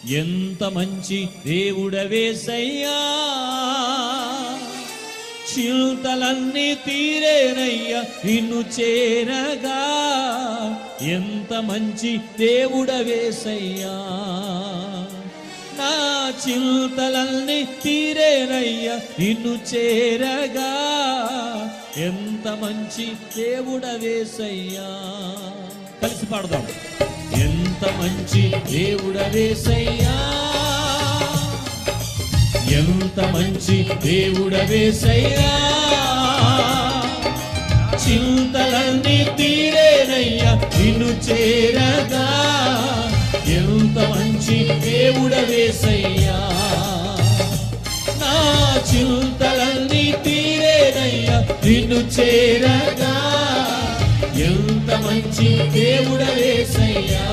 ఎంత మంచి దేవుడవేసయ్యా, చింతలన్నీ తీరేనయ్యా నిన్ను చేరగా. ఎంత మంచి దేవుడవేసయ్యా, నా చింతలన్నీ తీరేనయ్యా నిన్ను చేరగా. ఎంత మంచి దేవుడవేసయ్యా. కలిసి పాడదాం. ఎంత మంచి దేవుడవేసయ్యా, ఎంత మంచి దేవుడవేసయ్యా, చింతలన్నీ తీరేనయ్యా నిన్ను చేరగా. ఎంత మంచి దేవుడవేసయ్యా, నా చింతలన్నీ తీరేనయ్యా నిన్ను చేరగా. ఎంత మంచి దేవుడవేసయ్యా.